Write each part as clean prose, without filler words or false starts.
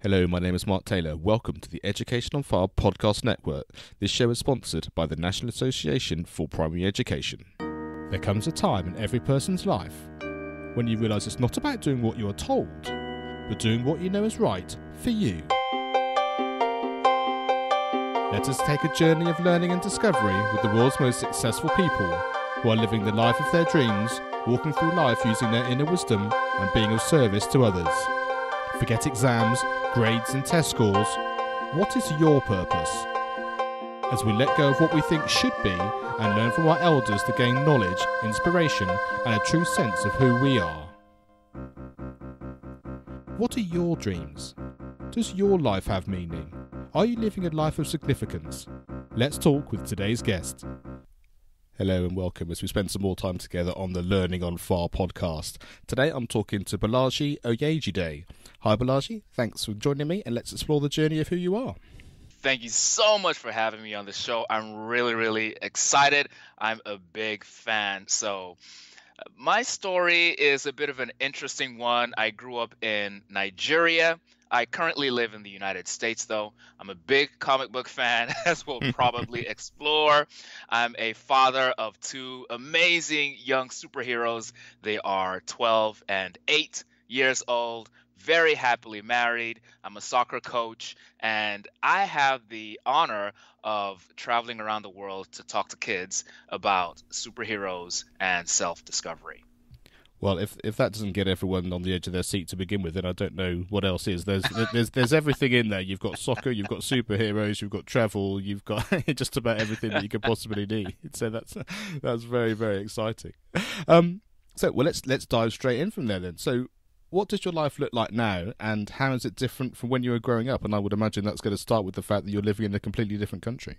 Hello, my name is Mark Taylor. Welcome to the Education on Fire podcast network. This show is sponsored by the National Association for Primary Education. There comes a time in every person's life when you realise it's not about doing what you are told, but doing what you know is right for you. Let us take a journey of learning and discovery with the world's most successful people who are living the life of their dreams, walking through life using their inner wisdom and being of service to others. Forget exams, grades and test scores. What is your purpose? As we let go of what we think should be and learn from our elders to gain knowledge, inspiration and a true sense of who we are. What are your dreams? Does your life have meaning? Are you living a life of significance? Let's talk with today's guest. Hello and welcome as we spend some more time together on the Learning on Fire podcast. Today I'm talking to Bolaji Oyejide. Hi Bolaji, thanks for joining me and let's explore the journey of who you are. Thank you so much for having me on the show. I'm really excited. I'm a big fan. So my story is a bit of an interesting one. I grew up in Nigeria. I currently live in the United States, though. I'm a big comic book fan, as we'll probably explore. I'm a father of two amazing young superheroes. They are 12 and 8 years old, very happily married. I'm a soccer coach, and I have the honor of traveling around the world to talk to kids about superheroes and self-discovery. Well, if that doesn't get everyone on the edge of their seat to begin with, then I don't know what else is. There's everything in there. You've got soccer, you've got superheroes, you've got travel, you've got just about everything that you could possibly need. So that's very exciting. Let's dive straight in from there then. So, what does your life look like now, and how is it different from when you were growing up? And I would imagine that's going to start with the fact that you're living in a completely different country.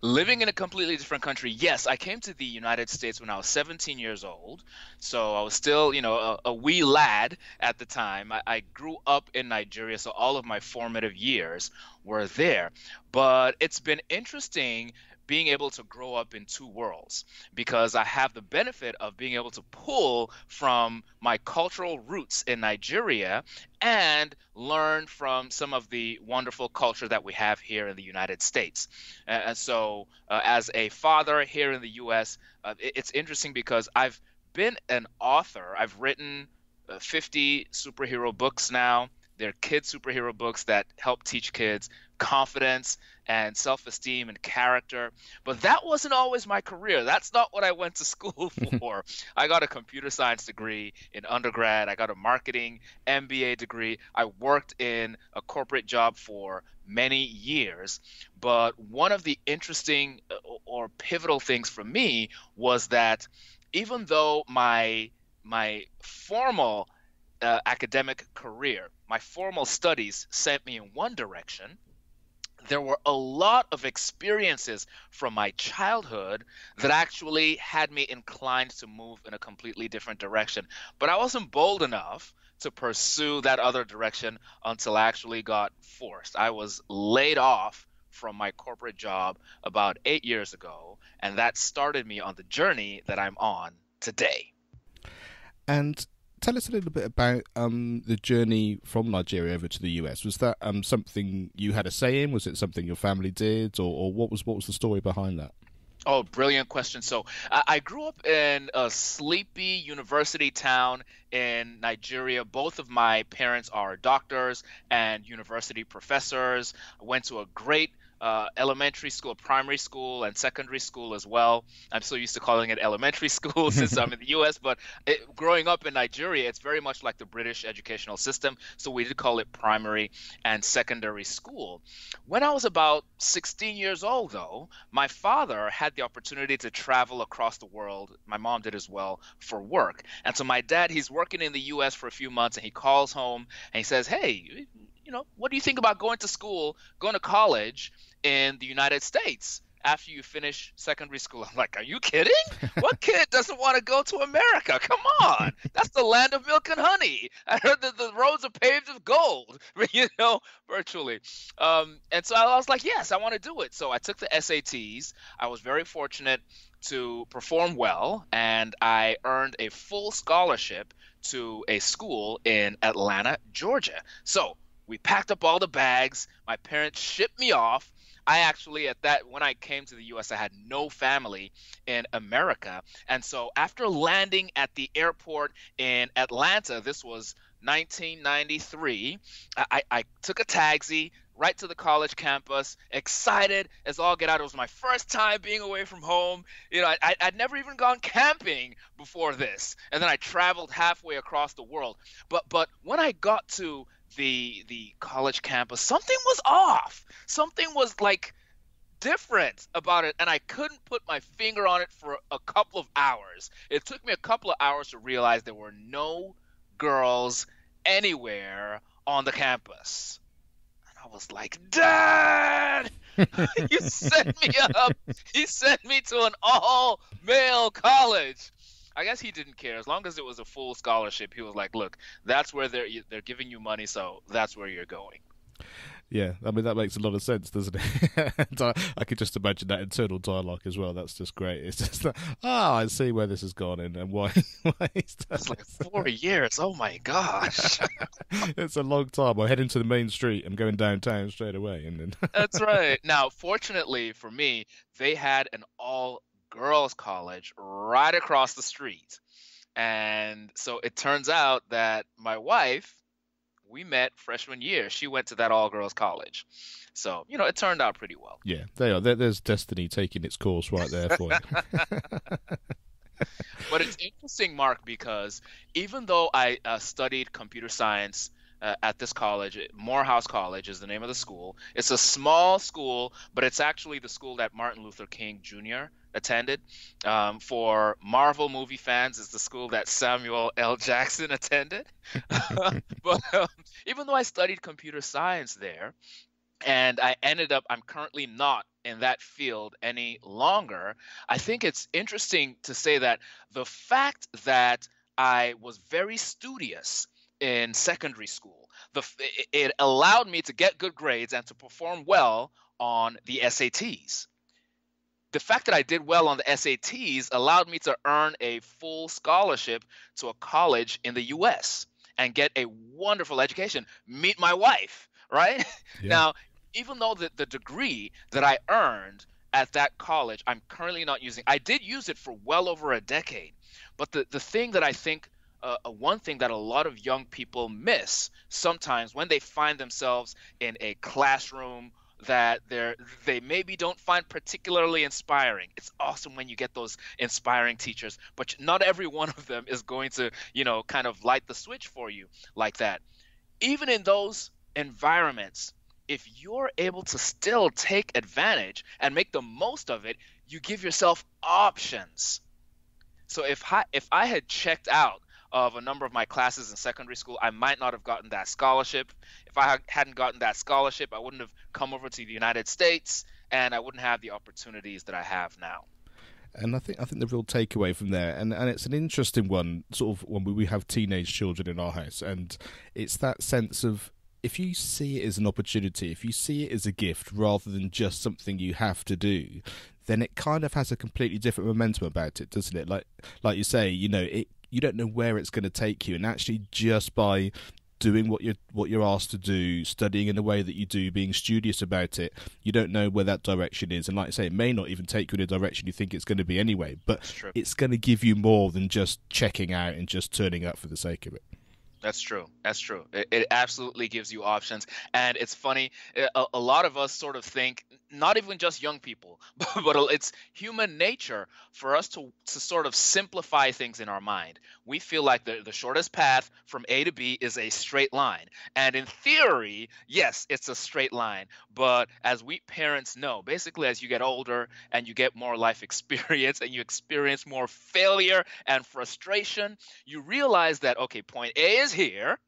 Living in a completely different country. Yes, I came to the United States when I was 17 years old. So I was still, a wee lad at the time. I grew up in Nigeria, so all of my formative years were there. But it's been interesting being able to grow up in two worlds because I have the benefit of being able to pull from my cultural roots in Nigeria and learn from some of the wonderful culture that we have here in the United States. And so as a father here in the U.S., it's interesting because I've been an author. I've written 50 superhero books now. They're kid superhero books that help teach kids confidence and self-esteem and character. But that wasn't always my career. That's not what I went to school for. I got a computer science degree in undergrad. I got a marketing MBA degree. I worked in a corporate job for many years. But one of the interesting or pivotal things for me was that even though my formal academic career, my formal studies sent me in one direction, there were a lot of experiences from my childhood that actually had me inclined to move in a completely different direction. But I wasn't bold enough to pursue that other direction until I actually got forced. I was laid off from my corporate job about 8 years ago, and that started me on the journey that I'm on today. And tell us a little bit about the journey from Nigeria over to the US. Was that something you had a say in? Was it something your family did, or what was the story behind that? Oh, brilliant question. So I grew up in a sleepy university town in Nigeria. Both of my parents are doctors and university professors. I went to a great elementary school, primary school, and secondary school as well. I'm so used to calling it elementary school since I'm in the U.S., but growing up in Nigeria, it's very much like the British educational system, so we did call it primary and secondary school. When I was about 16 years old, though, my father had the opportunity to travel across the world. My mom did as well for work. And so my dad, he's working in the U.S. for a few months, and he calls home and he says, hey, what do you think about going to college in the United States after you finish secondary school? I'm like, are you kidding? What kid doesn't want to go to America? Come on. That's the land of milk and honey. I heard that the roads are paved with gold, virtually. And so I was like, yes, I want to do it. So I took the SATs. I was very fortunate to perform well, and I earned a full scholarship to a school in Atlanta, Georgia. So We packed up all the bags. My parents shipped me off. I actually, when I came to the US, I had no family in America. And so after landing at the airport in Atlanta, this was 1993, I took a taxi right to the college campus, excited as all get out. It was my first time being away from home. I'd never even gone camping before this. And then I traveled halfway across the world. But when I got to the college campus, something was off. Something was like different about it, and I couldn't put my finger on it for a couple of hours. It took me a couple of hours to realize there were no girls anywhere on the campus. And I was like, Dad, you set me up. He sent me to an all-male college. I guess he didn't care. As long as it was a full scholarship, he was like, look, that's where they're giving you money, so that's where you're going. Yeah, I mean, that makes a lot of sense, doesn't it? And I could just imagine that internal dialogue as well. That's just great. It's just like, I see where this has gone and why he's done It's like 4 years. Oh, my gosh. It's a long time. I'm heading to the main street. I'm going downtown straight away. And then That's right. Now, fortunately for me, they had an all-girls college right across the street. And so it turns out that my wife, we met freshman year. She went to that all-girls college. So, it turned out pretty well. Yeah, there's destiny taking its course right there for you. But it's interesting, Mark, because even though I studied computer science at this college, Morehouse College is the name of the school. It's a small school, but it's actually the school that Martin Luther King Jr. attended. For Marvel movie fans, it's the school that Samuel L. Jackson attended. But even though I studied computer science there, and I'm currently not in that field any longer, I think it's interesting to say that the fact that I was very studious in secondary school, it allowed me to get good grades and to perform well on the SATs. The fact that I did well on the SATs allowed me to earn a full scholarship to a college in the US and get a wonderful education. Meet my wife, right? Yeah. Now, even though the degree that I earned at that college, I'm currently not using. I did use it for well over a decade. But the thing that I think, one thing that a lot of young people miss sometimes when they find themselves in a classroom that they maybe don't find particularly inspiring. It's awesome when you get those inspiring teachers, but not every one of them is going to, kind of light the switch for you like that. Even in those environments, if you're able to still take advantage and make the most of it, you give yourself options. So if I had checked out of a number of my classes in secondary school, I might not have gotten that scholarship. If I hadn't gotten that scholarship, I wouldn't have come over to the United States, and I wouldn't have the opportunities that I have now. And I think the real takeaway from there, and it's an interesting one, sort of when we have teenage children in our house, and it's that sense of, if you see it as an opportunity, if you see it as a gift rather than just something you have to do, then it kind of has a completely different momentum about it, doesn't it? Like you say, you don't know where it's going to take you, and actually just by doing what you're asked to do, studying in the way that you do, being studious about it, you don't know where that direction is. And like I say, it may not even take you in a direction you think it's going to be anyway, but it's going to give you more than just checking out and just turning up for the sake of it. That's true. It absolutely gives you options. And it's funny, a lot of us sort of think, not even just young people, but it's human nature for us to sort of simplify things in our mind. We feel like the shortest path from A to B is a straight line. And in theory, yes, it's a straight line. But as we parents know, basically as you get older and you get more life experience and you experience more failure and frustration, you realize that, okay, point A is here,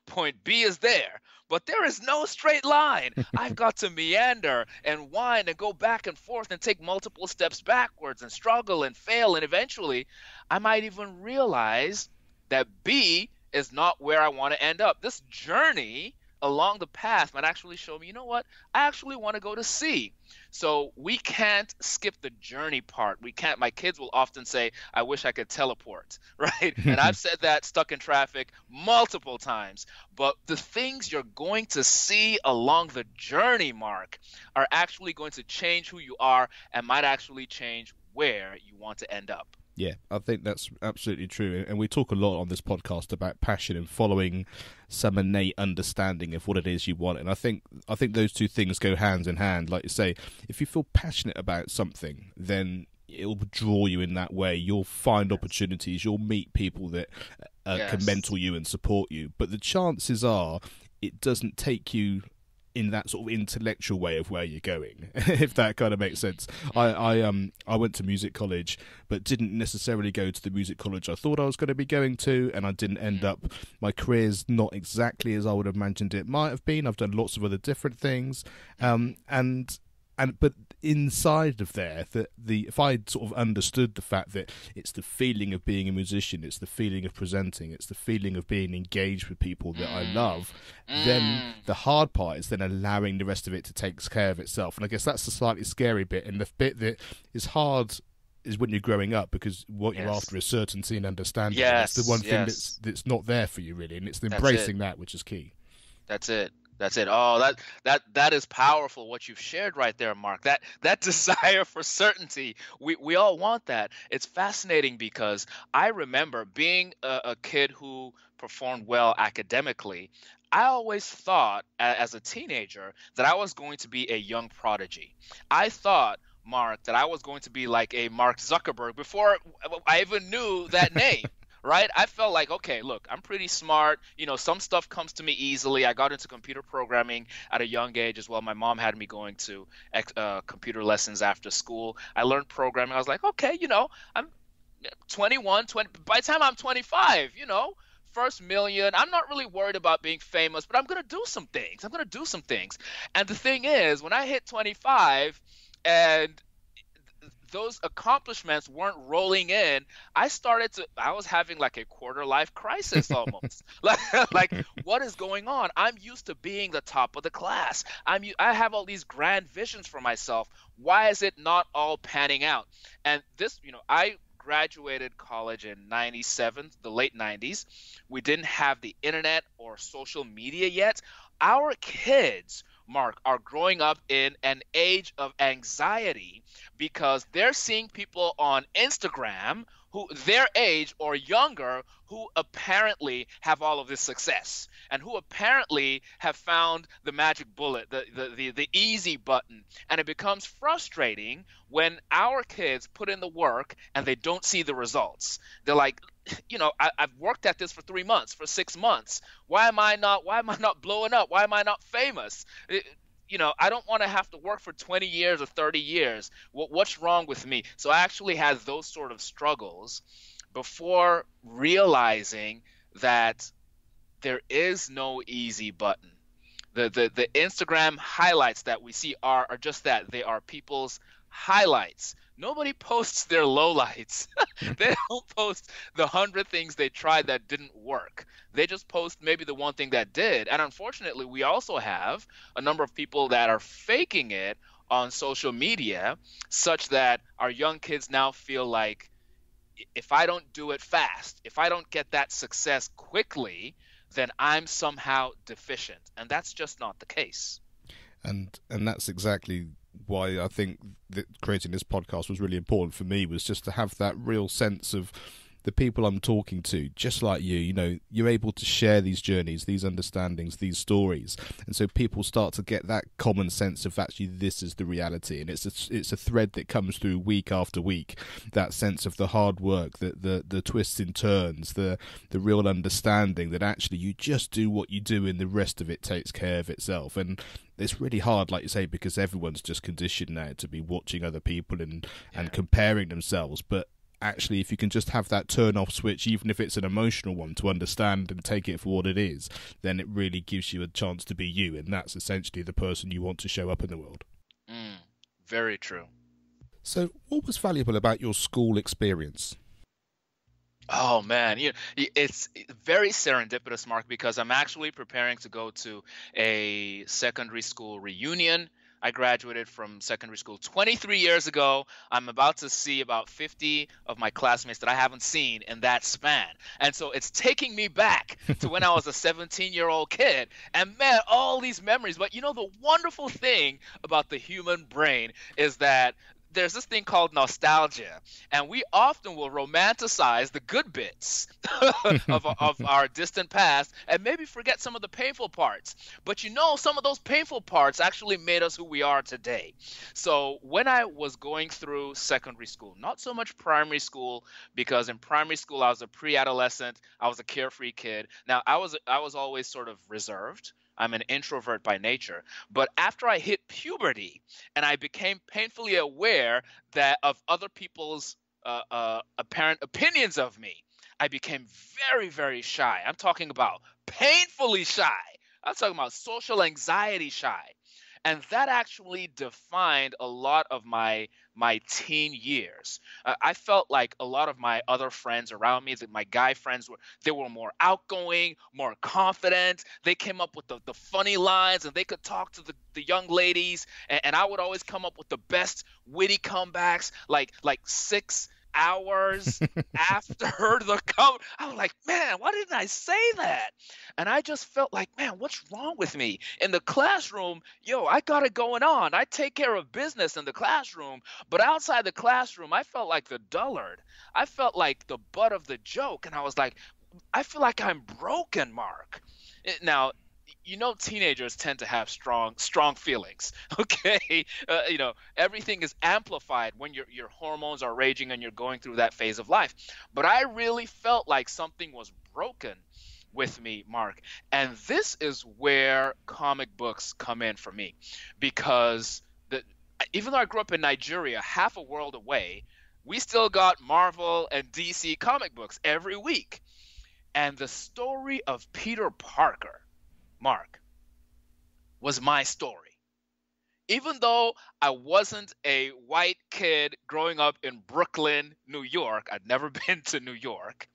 point B is there, but there is no straight line. I've got to meander and wind and go back and forth and take multiple steps backwards and struggle and fail, and eventually I might even realize that B is not where I want to end up. This journey along the path might actually show me, you know what, I actually want to go to C. So we can't skip the journey part. We can't. My kids will often say, I wish I could teleport, right? And I've said that stuck in traffic multiple times. But the things you're going to see along the journey, Mark, are actually going to change who you are and might actually change where you want to end up. Yeah, I think that's absolutely true. And we talk a lot on this podcast about passion and following some innate understanding of what it is you want. And I think those two things go hand in hand. Like you say, if you feel passionate about something, then it'll draw you in that way. You'll find opportunities. You'll meet people that can mentor you and support you. But the chances are it doesn't take you in that sort of intellectual way of where you're going, if that kind of makes sense. I went to music college, but didn't necessarily go to the music college I thought I was going to be going to, and I didn't end up. My career's not exactly as I would have imagined it might have been. I've done lots of other different things, but inside of there, if I sort of understood the fact that it's the feeling of being a musician, it's the feeling of presenting, it's the feeling of being engaged with people that I love, then the hard part is then allowing the rest of it to take care of itself. And I guess that's the slightly scary bit, and the bit that is hard is when you're growing up, because what you're after is certainty and understanding. That's the one thing that's not there for you, really, and it's embracing that which is key. That's it. That's it. Oh, that is powerful, what you've shared right there, Mark. That desire for certainty. We all want that. It's fascinating because I remember being a kid who performed well academically. I always thought as a teenager that I was going to be a young prodigy. I thought, Mark, that I was going to be like a Mark Zuckerberg before I even knew that name. Right? I felt like, okay, look, I'm pretty smart. You know, some stuff comes to me easily. I got into computer programming at a young age as well. My mom had me going to computer lessons after school. I learned programming. I was like, okay, you know, I'm 21, 20. By the time I'm 25, you know, first million. I'm not really worried about being famous, but I'm going to do some things. And the thing is, when I hit 25 and those accomplishments weren't rolling in, I was having like a quarter life crisis almost. like what is going on? I'm used to being the top of the class. I have all these grand visions for myself. Why is it not all panning out? And this, you know, I graduated college in 97, the late 90s. We didn't have the internet or social media yet. Our kids, Mark, are growing up in an age of anxiety because they're seeing people on Instagram who their age or younger who apparently have all of this success and who apparently have found the magic bullet, the easy button. And it becomes frustrating when our kids put in the work and they don't see the results. They're like, you know, I've worked at this for 3 months, for 6 months. Why am I not blowing up? Why am I not famous? You know, I don't want to have to work for 20 years or 30 years. What's wrong with me? So I actually had those sort of struggles before realizing that there is no easy button. The Instagram highlights that we see are just that. They are people's highlights. Nobody posts their lowlights. They don't post the 100 things they tried that didn't work. They just post maybe the one thing that did. And unfortunately, we also have a number of people that are faking it on social media, such that our young kids now feel like, if I don't do it fast, if I don't get that success quickly, then I'm somehow deficient. And that's just not the case. And that's exactly why I think that creating this podcast was really important for me, was just to have that real sense of the people I'm talking to, just like you know, you're able to share these journeys, these understandings, these stories. And so people start to get that common sense of actually this is the reality. And it's a thread that comes through week after week, that sense of the hard work, the twists and turns, the real understanding that actually you just do what you do and the rest of it takes care of itself. And it's really hard, like you say, because everyone's just conditioned now to be watching other people and comparing themselves. But actually, if you can just have that turn-off switch, even if it's an emotional one, to understand and take it for what it is, then it really gives you a chance to be you, and that's essentially the person you want to show up in the world. Very true. So what was valuable about your school experience? Oh man, it's very serendipitous, Mark, because I'm actually preparing to go to a secondary school reunion. I graduated from secondary school 23 years ago. I'm about to see about 50 of my classmates that I haven't seen in that span. And so it's taking me back to when I was a 17-year-old kid. And man, all these memories. But the wonderful thing about the human brain is that there's this thing called nostalgia, and we often will romanticize the good bits of our distant past and maybe forget some of the painful parts. But some of those painful parts actually made us who we are today. So when I was going through secondary school, not so much primary school, because in primary school I was a pre-adolescent, I was a carefree kid. Now I was always sort of reserved. I'm an introvert by nature. But after I hit puberty and I became painfully aware that of other people's apparent opinions of me, I became very, very shy. I'm talking about painfully shy. I'm talking about social anxiety shy. And that actually defined a lot of my teen years. I felt like a lot of my other friends around me, that my guy friends they were more outgoing, more confident. They came up with the funny lines, and they could talk to the young ladies, and I would always come up with the best witty comebacks, like 6 hours after the come. I was like, man, why didn't I say that? And I just felt like, man, what's wrong with me? In the classroom, I got it going on. I take care of business in the classroom, but outside the classroom, I felt like the dullard. I felt like the butt of the joke. And I was like, I feel like I'm broken, Mark. Now, teenagers tend to have strong feelings. Okay. Everything is amplified when your hormones are raging and you're going through that phase of life. But I really felt like something was broken with me, Mark. And this is where comic books come in for me, because even though I grew up in Nigeria, half a world away, we still got Marvel and DC comic books every week. And the story of Peter Parker, Mark, was my story. Even though I wasn't a white kid growing up in Brooklyn, New York, I'd never been to New York.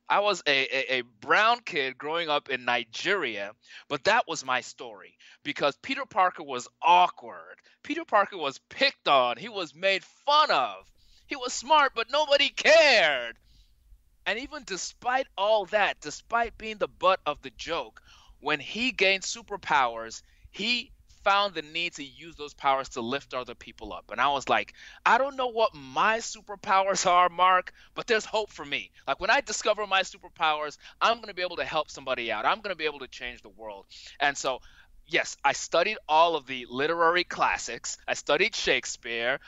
I was a brown kid growing up in Nigeria, but that was my story, because Peter Parker was awkward. Peter Parker was picked on. He was made fun of. He was smart, but nobody cared. And even despite all that, despite being the butt of the joke, when he gained superpowers, he found the need to use those powers to lift other people up. And I was like, I don't know what my superpowers are, Mark, but there's hope for me. Like, when I discover my superpowers, I'm going to be able to help somebody out. I'm going to be able to change the world. And so, yes, I studied all of the literary classics. I studied Shakespeare,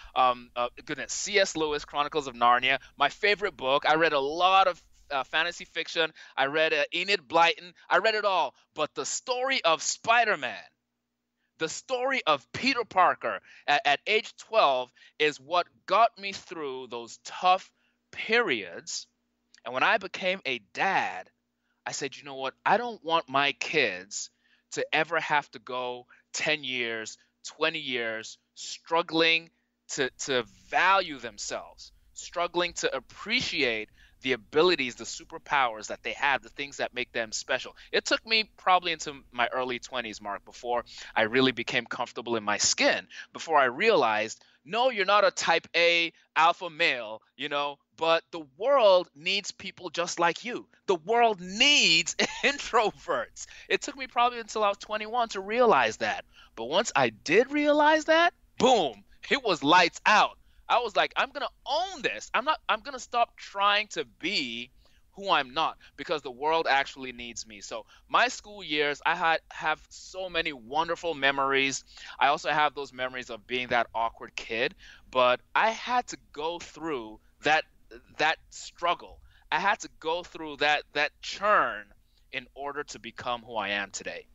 C.S. Lewis, Chronicles of Narnia, my favorite book. I read a lot of fantasy fiction. I read Enid Blyton. I read it all. But the story of Spider-Man, the story of Peter Parker at age 12, is what got me through those tough periods. And when I became a dad, I said, you know what? I don't want my kids to ever have to go 10 years, 20 years struggling to value themselves, struggling to appreciate the abilities, the superpowers that they have, the things that make them special. It took me probably into my early 20s, Mark, before I really became comfortable in my skin, before I realized, no, you're not a type A alpha male, but the world needs people just like you. The world needs introverts. It took me probably until I was 21 to realize that. But once I did realize that, boom, it was lights out. I was like, I'm going to own this. I'm going to stop trying to be who I'm not, because the world actually needs me. So my school years, I have so many wonderful memories. I also have those memories of being that awkward kid, but I had to go through that struggle. I had to go through that churn in order to become who I am today.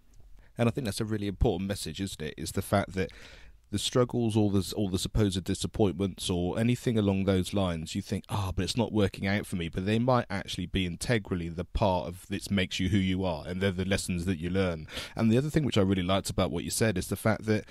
And I think that's a really important message, isn't it? Is the fact that the struggles, or the supposed disappointments, or anything along those lines, you think, but it's not working out for me, but they might actually be integrally the part of that makes you who you are, and they're the lessons that you learn. And the other thing which I really liked about what you said is the fact that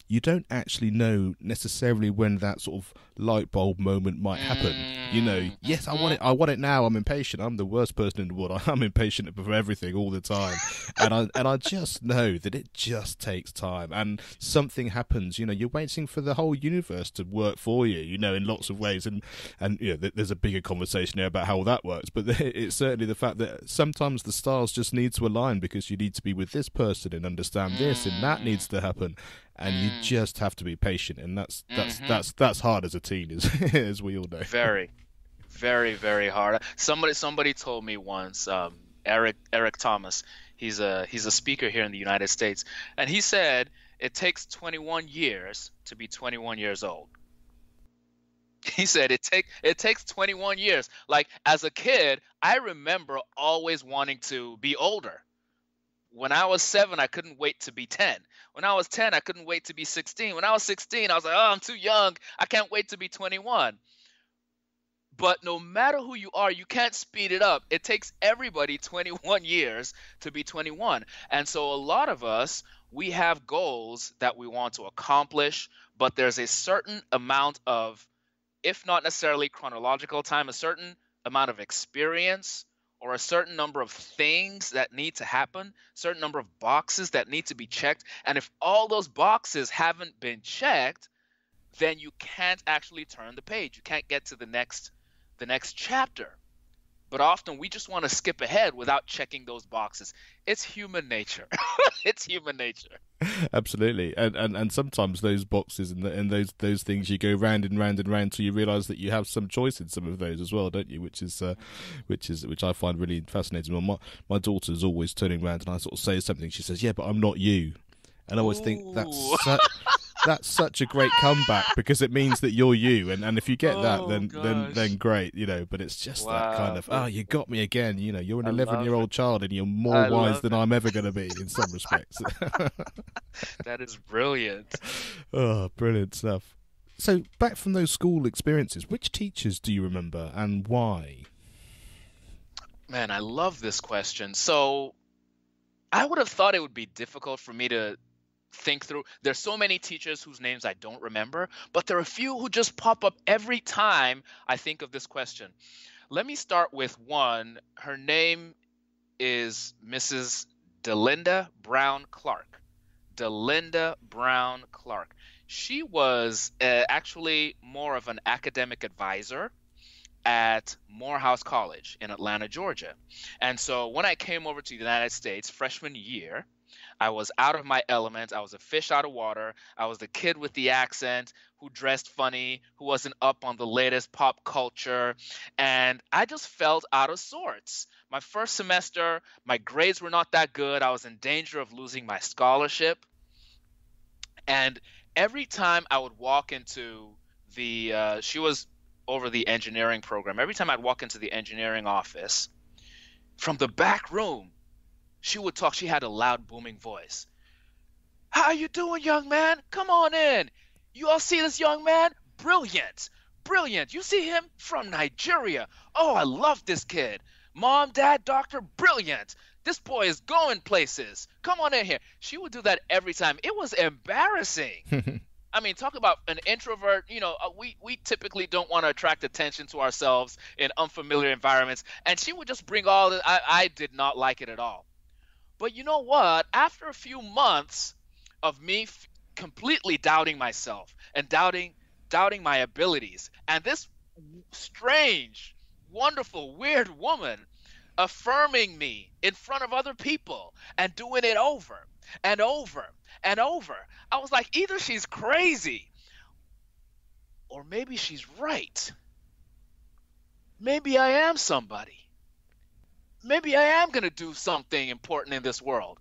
you don't actually know necessarily when that sort of light bulb moment might happen. You know, yes, I want it now. I'm impatient. I'm the worst person in the world. I'm impatient for everything all the time, and I just know that it just takes time, and something happens. You know, you're waiting for the whole universe to work for you. You know, in lots of ways, and you know, there's a bigger conversation here about how that works. But it's certainly the fact that sometimes the stars just need to align because you need to be with this person and understand this, and that needs to happen. And you just have to be patient, and that's hard as a teen, as we all know. Very, very, very hard. Somebody told me once, Eric Thomas. He's a speaker here in the United States, and he said it takes 21 years to be 21 years old. He said it takes 21 years. Like, as a kid, I remember always wanting to be older. When I was 7, I couldn't wait to be 10. When I was 10, I couldn't wait to be 16. When I was 16, I was like, oh, I'm too young. I can't wait to be 21. But no matter who you are, you can't speed it up. It takes everybody 21 years to be 21. And so a lot of us, we have goals that we want to accomplish, but there's a certain amount of, if not necessarily chronological time, a certain amount of experience, or a certain number of things that need to happen, certain number of boxes that need to be checked. And if all those boxes haven't been checked, then you can't actually turn the page. You can't get to the next chapter. But often we just want to skip ahead without checking those boxes. It's human nature. It's human nature. Absolutely, and sometimes those boxes and those things, you go round and round and round till you realise that you have some choice in some of those as well, don't you? Which I find really fascinating. Well, my daughter's always turning around, and I sort of say something. She says, "Yeah, but I'm not you," and I always think that's such a great comeback, because it means that you're you, and if you get that, then great, you know. But it's just that kind of, oh, you got me again. You know, you're an 11-year-old child, and you're more wise than I'm ever going to be in some respects. That is brilliant. Oh, brilliant stuff. So, back from those school experiences, which teachers do you remember and why? Man, I love this question. So, I would have thought it would be difficult for me to think through. There's so many teachers whose names I don't remember, but there are a few who just pop up every time I think of this question. Let me start with one. Her name is Mrs. Delinda Brown Clark. Delinda Brown Clark. She was actually more of an academic advisor at Morehouse College in Atlanta, Georgia. And so when I came over to the United States freshman year, I was out of my element. I was a fish out of water. I was the kid with the accent who dressed funny, who wasn't up on the latest pop culture. And I just felt out of sorts. My first semester, my grades were not that good. I was in danger of losing my scholarship. And every time I would walk into she was over the engineering program. Every time I'd walk into the engineering office, from the back room, she would talk. She had a loud, booming voice. How you doing, young man? Come on in. You all see this young man? Brilliant. Brilliant. You see him? From Nigeria. Oh, I love this kid. Mom, dad, doctor, brilliant. This boy is going places. Come on in here. She would do that every time. It was embarrassing. I mean, talk about an introvert. You know, we typically don't want to attract attention to ourselves in unfamiliar environments. And she would just bring all the, I did not like it at all. But you know what? After a few months of me completely doubting myself and doubting my abilities, and this strange, wonderful, weird woman affirming me in front of other people and doing it over and over and over, I was like, either she's crazy or maybe she's right. Maybe I am somebody. Maybe I am going to do something important in this world.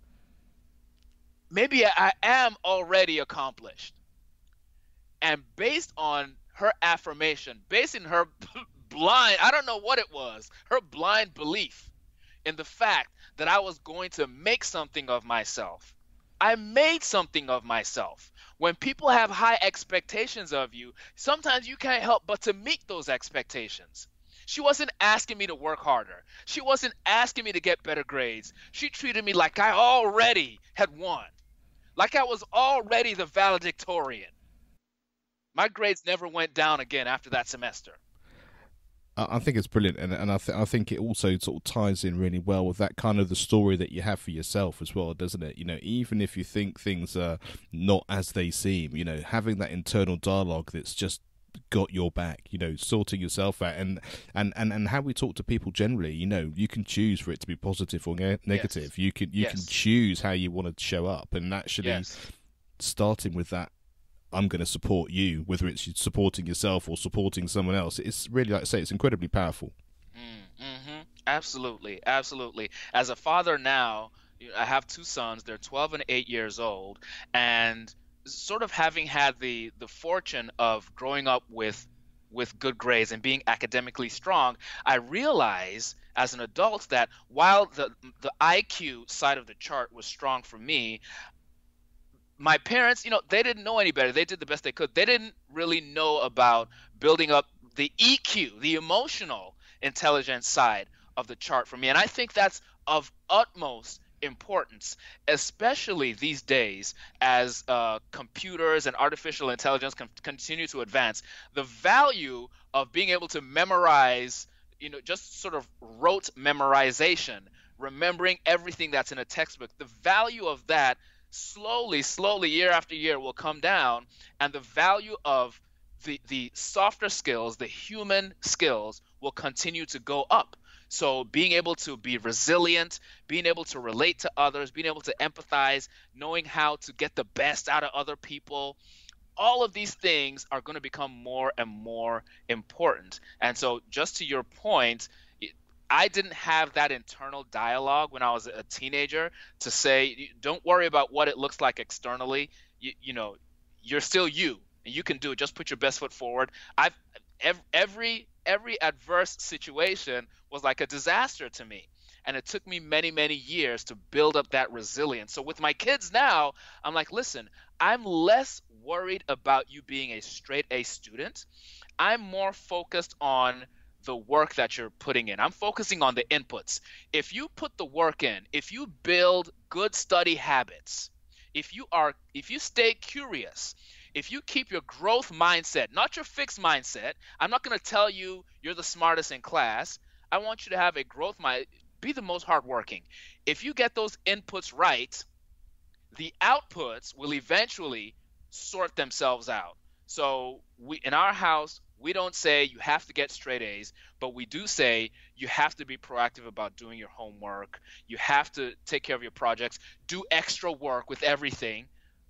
Maybe I am already accomplished. And based on her affirmation, based on her blind, I don't know what it was, her blind belief in the fact that I was going to make something of myself, I made something of myself. When people have high expectations of you, sometimes you can't help but to meet those expectations. She wasn't asking me to work harder. She wasn't asking me to get better grades. She treated me like I already had won. like I was already the valedictorian. My grades never went down again after that semester. I think it's brilliant, and I think it also sort of ties in really well with that kind of the story that you have for yourself as well, doesn't it? You know, even if you think things are not as they seem, you know, having that internal dialogue that's just got your back, you know, sorting yourself out, and how we talk to people generally, you know, you can choose for it to be positive or negative. Yes. You can choose how you want to show up, and actually Yes. starting with that, I'm going to support you, whether it's supporting yourself or supporting someone else. It's really, like I say, it's incredibly powerful. Mm-hmm. Absolutely, absolutely. As a father now, I have two sons. They're 12 and 8 years old, and sort of having had the fortune of growing up with good grades and being academically strong, I realize as an adult that while the IQ side of the chart was strong for me, my parents, they didn't know any better. They did the best they could. They didn't really know about building up the EQ, the emotional intelligence side of the chart for me. And I think that's of utmost importance, especially these days as computers and artificial intelligence continue to advance. The value of being able to memorize, just sort of rote memorization, remembering everything that's in a textbook, the value of that slowly, year after year will come down, and the value of the softer skills, the human skills, will continue to go up. So being able to be resilient, being able to relate to others, being able to empathize, knowing how to get the best out of other people, all of these things are going to become more and more important. And so just to your point, I didn't have that internal dialogue when I was a teenager to say, don't worry about what it looks like externally. You're still you, and you can do it. Just put your best foot forward. Every adverse situation was like a disaster to me, and it took me many years to build up that resilience. So with my kids now, I'm like, listen, I'm less worried about you being a straight A student. I'm more focused on the work that you're putting in. I'm focusing on the inputs. If you put the work in, if you build good study habits, if you stay curious, if you keep your growth mindset, not your fixed mindset. I'm not going to tell you you're the smartest in class. I want you to have a growth mind, be the most hardworking. If you get those inputs right, the outputs will eventually sort themselves out. So in our house, we don't say you have to get straight A's, but we do say you have to be proactive about doing your homework. You have to take care of your projects, do extra work with everything.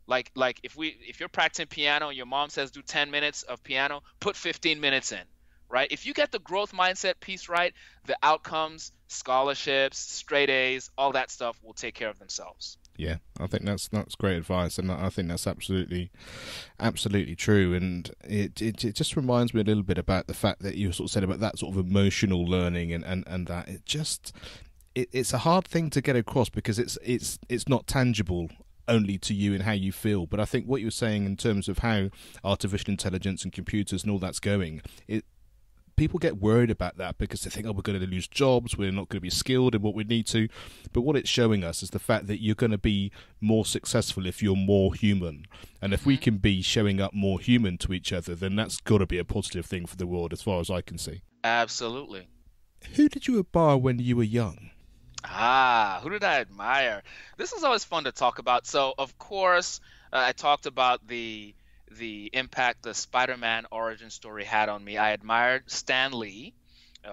Like if you're practicing piano and your mom says do 10 minutes of piano, put 15 minutes in, right? If you get the growth mindset piece right, the outcomes, scholarships, straight A's, all that stuff will take care of themselves. Yeah, I think that's great advice, and I think that's absolutely true. And it just reminds me a little bit about the fact that you sort of said about that sort of emotional learning, and that it's a hard thing to get across because it's not tangible only to you and how you feel. But I think what you're saying in terms of how artificial intelligence and computers and all that's going, people get worried about that because they think, oh, we're going to lose jobs, we're not going to be skilled in what we need to. But what it's showing us is the fact that you're going to be more successful if you're more human. And if we can be showing up more human to each other, then that's got to be a positive thing for the world as far as I can see. Absolutely. Who did you admire when you were young? Who did I admire? This is always fun to talk about. So, of course, I talked about the impact the Spider-Man origin story had on me. I admired Stan Lee,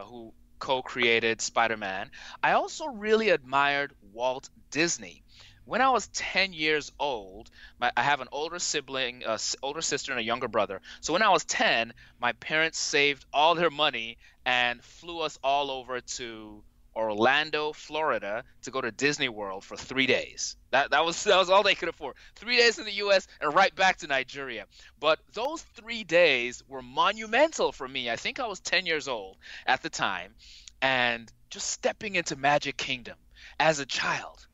who co-created Spider-Man. I also really admired Walt Disney. When I was 10 years old, I have an older sibling, older sister and a younger brother. So when I was 10, my parents saved all their money and flew us all over to Orlando, Florida, to go to Disney World for 3 days. That was all they could afford. 3 days in the U.S. and right back to Nigeria. But those 3 days were monumental for me. I think I was 10 years old at the time, and just stepping into Magic Kingdom as a child,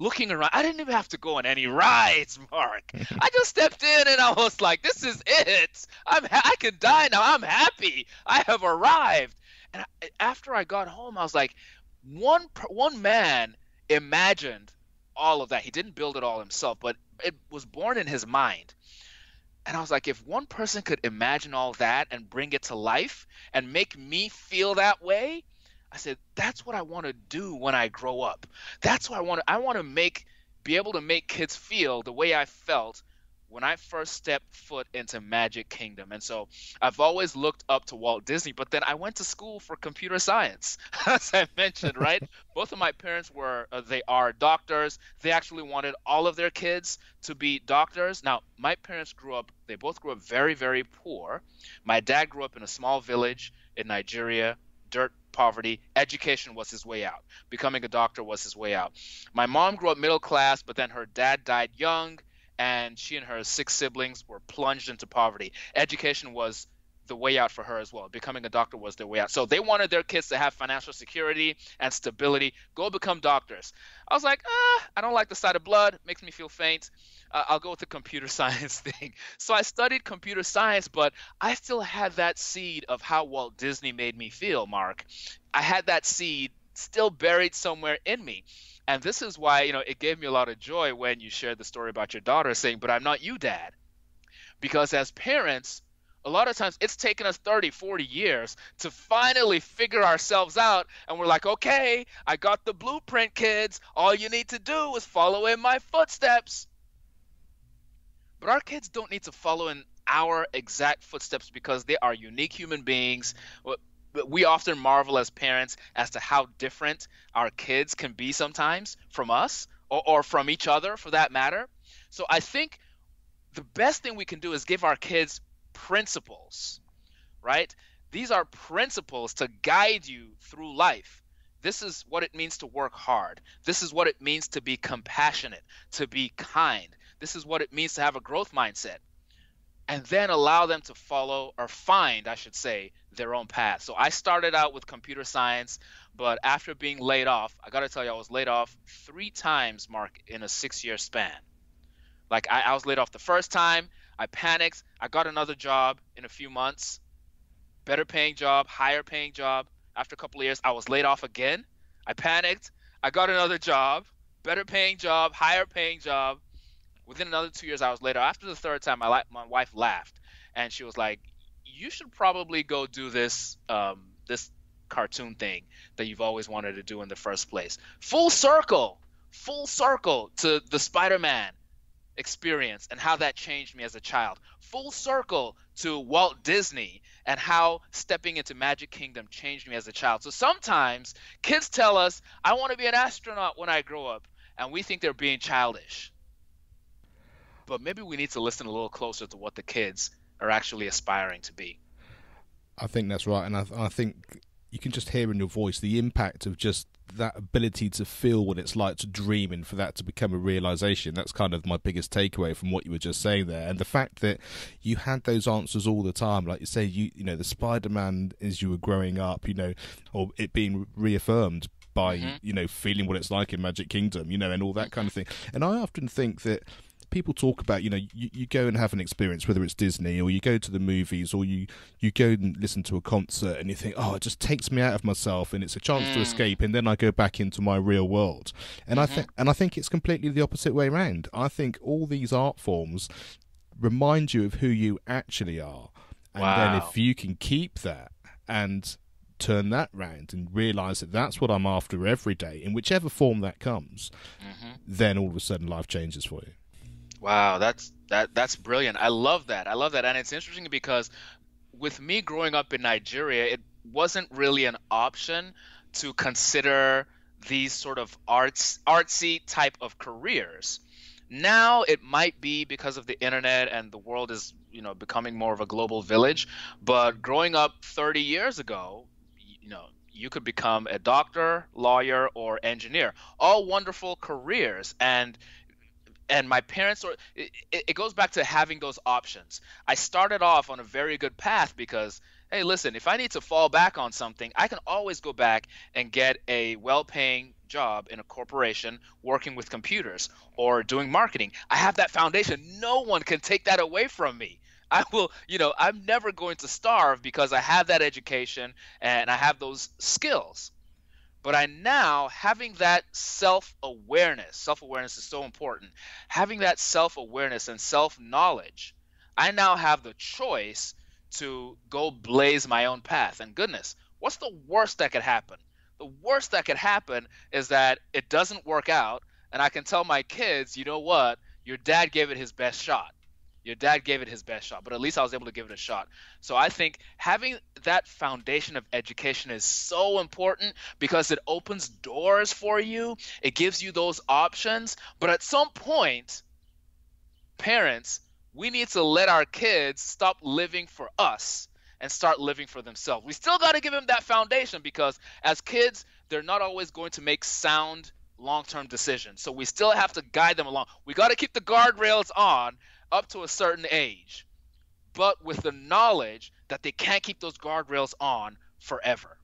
looking around. I didn't even have to go on any rides, Mark. I just stepped in and I was like, this is it. I can die now. I'm happy. I have arrived. And after I got home, I was like, one man imagined all of that. He didn't build it all himself, but it was born in his mind. And I was like, if one person could imagine all that and bring it to life and make me feel that way, I said, that's what I want to do when I grow up. That's what I want to. I want to be able to make kids feel the way I felt when I first stepped foot into Magic Kingdom. And so I've always looked up to Walt Disney, but then I went to school for computer science, as I mentioned, right? Both of my parents they are doctors. They actually wanted all of their kids to be doctors. Now, my parents they both grew up very, very poor. My dad grew up in a small village in Nigeria, dirt poverty. Education was his way out. Becoming a doctor was his way out. My mom grew up middle class, but then her dad died young, and she and her 6 siblings were plunged into poverty. Education was the way out for her as well. Becoming a doctor was their way out. So they wanted their kids to have financial security and stability. Go become doctors. I was like, I don't like the sight of blood. Makes me feel faint. I'll go with the computer science thing. So I studied computer science, but I still had that seed of how Walt Disney made me feel, Mark. I had that seed still buried somewhere in me. And this is why, it gave me a lot of joy when you shared the story about your daughter saying, but I'm not you, Dad. Because as parents, a lot of times it's taken us 30, 40 years to finally figure ourselves out. And we're like, okay, I got the blueprint, kids. All you need to do is follow in my footsteps. But our kids don't need to follow in our exact footsteps because they are unique human beings. We often marvel as parents as to how different our kids can be sometimes from us or from each other for that matter. So I think the best thing we can do is give our kids principles, right? These are principles to guide you through life. This is what it means to work hard. This is what it means to be compassionate, to be kind. This is what it means to have a growth mindset. And then allow them to follow or find, I should say, their own path. So I started out with computer science, but after being laid off, I got to tell you, I was laid off 3 times, Mark, in a 6-year span. Like I was laid off the first time, I panicked, I got another job in a few months, better paying job, higher paying job. After a couple of years, I was laid off again. I panicked, I got another job, better paying job, higher paying job. Within another 2 years, I was laid off. After the third time, my wife laughed, and she was like, "You should probably go do this cartoon thing that you've always wanted to do in the first place." Full circle to the Spider-Man experience and how that changed me as a child. Full circle to Walt Disney and how stepping into Magic Kingdom changed me as a child. So sometimes kids tell us, "I want to be an astronaut when I grow up," and we think they're being childish. But maybe we need to listen a little closer to what the kids are actually aspiring to be. I think that's right, and I think you can just hear in your voice the impact of just that ability to feel what it's like to dream and for that to become a realization. That's kind of my biggest takeaway from what you were just saying there, and the fact that you had those answers all the time, like you say, you know, the Spider-Man as you were growing up, or it being reaffirmed by feeling what it's like in Magic Kingdom, and all that kind of thing. And I often think that people talk about, you go and have an experience, whether it's Disney or you go to the movies or you go and listen to a concert and you think, oh, it just takes me out of myself and it's a chance to escape, and then I go back into my real world. And I think it's completely the opposite way around. I think all these art forms remind you of who you actually are. And then if you can keep that and turn that round and realize that that's what I'm after every day, in whichever form that comes, then all of a sudden life changes for you. Wow, that's brilliant. I love that. And it's interesting because with me growing up in Nigeria, it wasn't really an option to consider these sort of artsy type of careers. Now it might be because of the internet and the world is, becoming more of a global village. But growing up 30 years ago, you could become a doctor, lawyer, or engineer. All wonderful careers. And my parents, it goes back to having those options. I started off on a very good path because, hey, listen, if I need to fall back on something, I can always go back and get a well-paying job in a corporation working with computers or doing marketing. I have that foundation. No one can take that away from me. I'm never going to starve because I have that education and I have those skills. But I now, having that self-awareness is so important. Having that self-awareness and self-knowledge, I now have the choice to go blaze my own path. And goodness, what's the worst that could happen? The worst that could happen is that it doesn't work out, and I can tell my kids, you know what, your dad gave it his best shot. Your dad gave it his best shot, but at least I was able to give it a shot. So I think having that foundation of education is so important because it opens doors for you. It gives you those options. But at some point, parents, we need to let our kids stop living for us and start living for themselves. We still got to give them that foundation because as kids, they're not always going to make sound long-term decisions. So we still have to guide them along. We got to keep the guardrails on up to a certain age, but with the knowledge that they can't keep those guardrails on forever.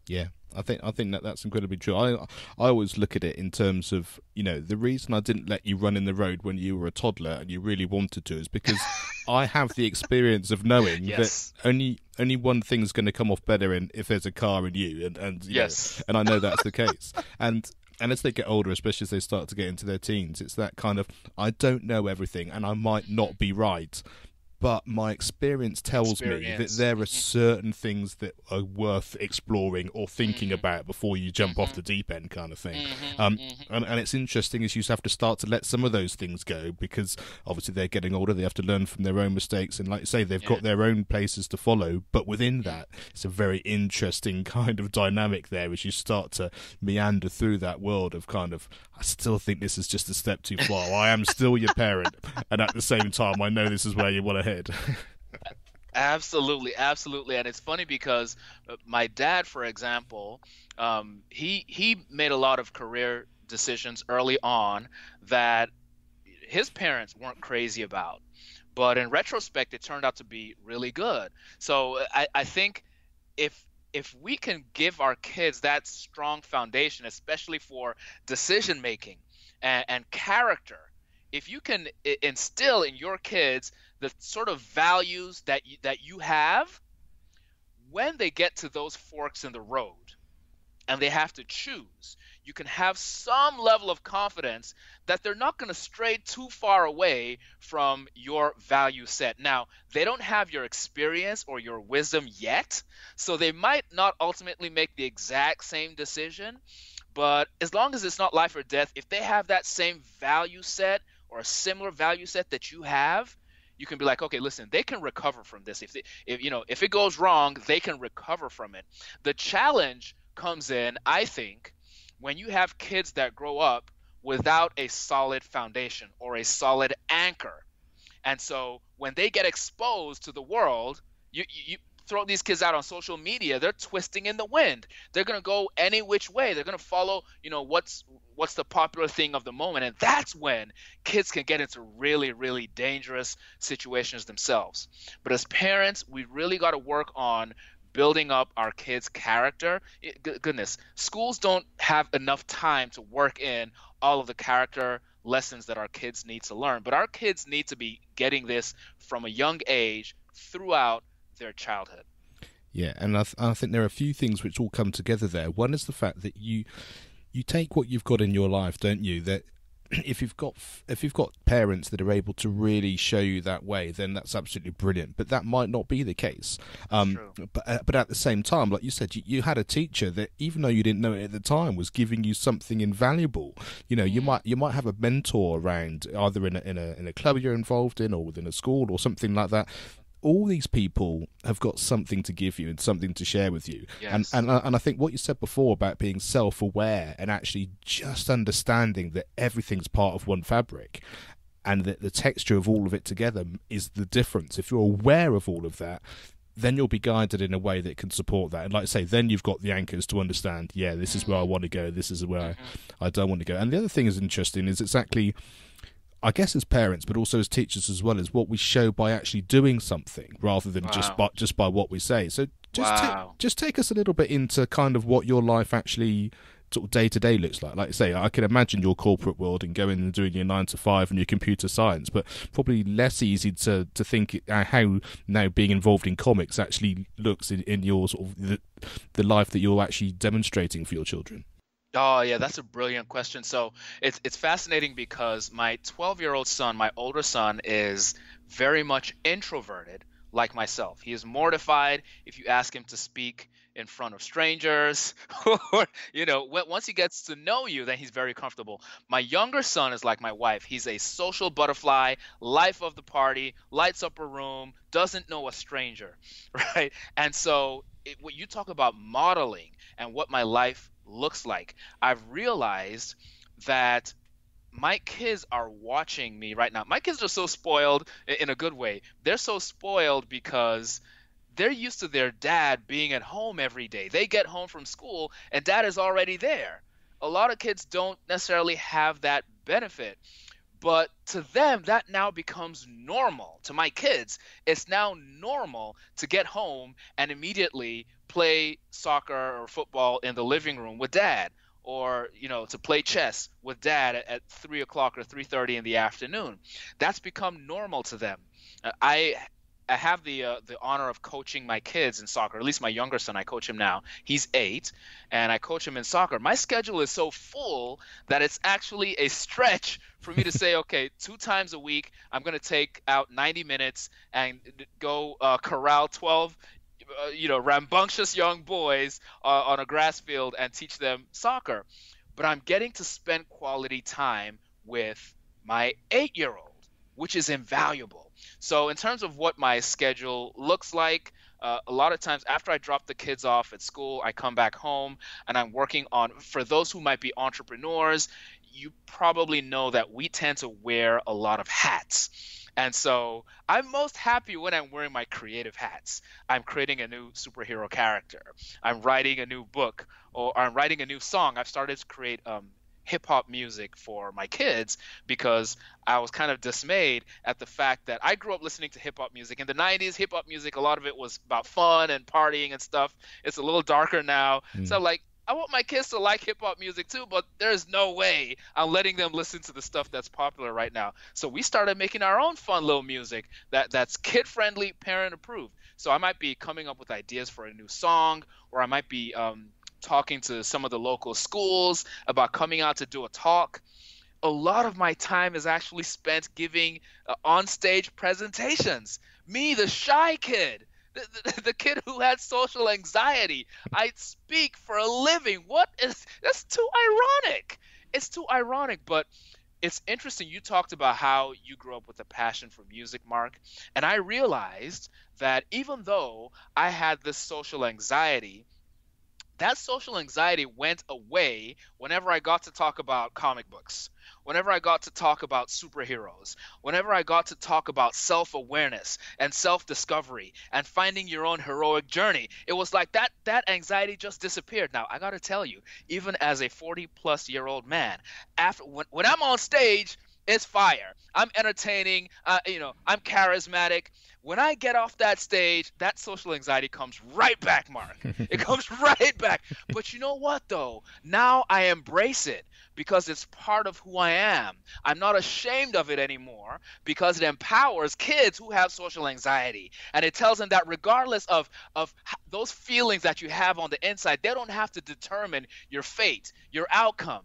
Yeah, I think that's incredibly true. I always look at it in terms of, you know, the reason I didn't let you run in the road when you were a toddler and you really wanted to is because I have the experience of knowing Yes. that only one thing's going to come off better if there's a car in you, and you Yes. know, and I know that's the case. And as they get older, especially as they start to get into their teens, it's that kind of, I don't know everything and I might not be right, but my experience tells me that there are certain things that are worth exploring or thinking about before you jump off the deep end, kind of thing. And it's interesting as you have to start to let some of those things go because obviously they're getting older, they have to learn from their own mistakes, and like you say, they've got their own places to follow, but within that, it's a very interesting kind of dynamic there as you start to meander through that world of kind of, I still think this is just a step too far. I am still your parent, and at the same time, I know this is where you want to head. Absolutely, absolutely. And it's funny because my dad, for example, he made a lot of career decisions early on that his parents weren't crazy about. But in retrospect, it turned out to be really good. So I think if we can give our kids that strong foundation, especially for decision making and character, if you can instill in your kids the sort of values that you have, when they get to those forks in the road and they have to choose, you can have some level of confidence that they're not going to stray too far away from your value set. Now, they don't have your experience or your wisdom yet, so they might not ultimately make the exact same decision, but as long as it's not life or death, if they have that same value set or a similar value set that you have, you can be like, okay, listen, they can recover from this. If it goes wrong, they can recover from it. The challenge comes in, I think, when you have kids that grow up without a solid foundation or a solid anchor. And so when they get exposed to the world, you throw these kids out on social media, they're twisting in the wind. They're going to go any which way. They're going to follow, what's the popular thing of the moment. And that's when kids can get into really, really dangerous situations themselves. But as parents, we really got to work on building up our kids' character. Goodness, schools don't have enough time to work in all of the character lessons that our kids need to learn. But our kids need to be getting this from a young age throughout their childhood. Yeah, and I think there are a few things which all come together there. One is the fact that you take what you've got in your life, don't you? That if you've got parents that are able to really show you that way, then that's absolutely brilliant. But that might not be the case. But at the same time, like you said, you had a teacher that, even though you didn't know it at the time, was giving you something invaluable. You might have a mentor around, either in a club you're involved in, or within a school, or something like that. All these people have got something to give you and something to share with you. Yes. And I think what you said before about being self-aware and actually just understanding that everything's part of one fabric and that the texture of all of it together is the difference. If you're aware of all of that, then you'll be guided in a way that can support that. And like I say, then you've got the anchors to understand, yeah, this is where I want to go, this is where I don't want to go. And the other thing is interesting is exactly, I guess as parents, but also as teachers as well, is what we show by actually doing something rather than just by what we say. So just take us a little bit into kind of what your life actually sort of day-to-day looks like. Like I say, I can imagine your corporate world and going and doing your 9 to 5 and your computer science, but probably less easy to think how now being involved in comics actually looks in your sort of the life that you're actually demonstrating for your children. Oh yeah, that's a brilliant question. So it's fascinating because my 12-year-old son, my older son, is very much introverted like myself. He is mortified if you ask him to speak in front of strangers or once he gets to know you, then he's very comfortable. My younger son is like my wife. He's a social butterfly, life of the party, lights up a room, doesn't know a stranger, right? And so when you talk about modeling and what my life looks like, I've realized that my kids are watching me right now. My kids are so spoiled in a good way. They're so spoiled because they're used to their dad being at home every day. They get home from school and dad is already there. A lot of kids don't necessarily have that benefit, but to them, that now becomes normal. To my kids, it's now normal to get home and immediately play soccer or football in the living room with dad, or to play chess with dad at 3 o'clock or 3:30 in the afternoon. That's become normal to them. I have the honor of coaching my kids in soccer. At least my younger son, I coach him now. He's 8, and I coach him in soccer. My schedule is so full that it's actually a stretch for me to say, okay, 2 times a week, I'm going to take out 90 minutes and go corral 12 rambunctious young boys on a grass field and teach them soccer. But I'm getting to spend quality time with my 8-year-old, which is invaluable. So in terms of what my schedule looks like, a lot of times after I drop the kids off at school, I come back home and I'm working on, for those who might be entrepreneurs, you probably know that we tend to wear a lot of hats. And so I'm most happy when I'm wearing my creative hats. I'm creating a new superhero character. I'm writing a new book, or I'm writing a new song. I've started to create hip-hop music for my kids because I was kind of dismayed at the fact that I grew up listening to hip-hop music. In the 90s, hip-hop music, a lot of it was about fun and partying and stuff. It's a little darker now. So I want my kids to like hip-hop music too, but there's no way I'm letting them listen to the stuff that's popular right now. So we started making our own fun little music that's kid-friendly, parent-approved. So I might be coming up with ideas for a new song, or I might be talking to some of the local schools about coming out to do a talk. A lot of my time is actually spent giving on-stage presentations. Me, the shy kid. The kid who had social anxiety. I speak for a living. That's too ironic. It's too ironic, but it's interesting. You talked about how you grew up with a passion for music, Mark, and I realized that even though I had this social anxiety, that social anxiety went away whenever I got to talk about comic books, whenever I got to talk about superheroes, whenever I got to talk about self-awareness and self-discovery and finding your own heroic journey. It was like that anxiety just disappeared. Now, I got to tell you, even as a 40-plus-year-old man, when I'm on stage, it's fire. I'm entertaining, I'm charismatic. When I get off that stage, that social anxiety comes right back, Mark. It comes right back. But you know what, though? Now I embrace it because it's part of who I am. I'm not ashamed of it anymore because it empowers kids who have social anxiety. And it tells them that regardless of those feelings that you have on the inside, they don't have to determine your fate, your outcome.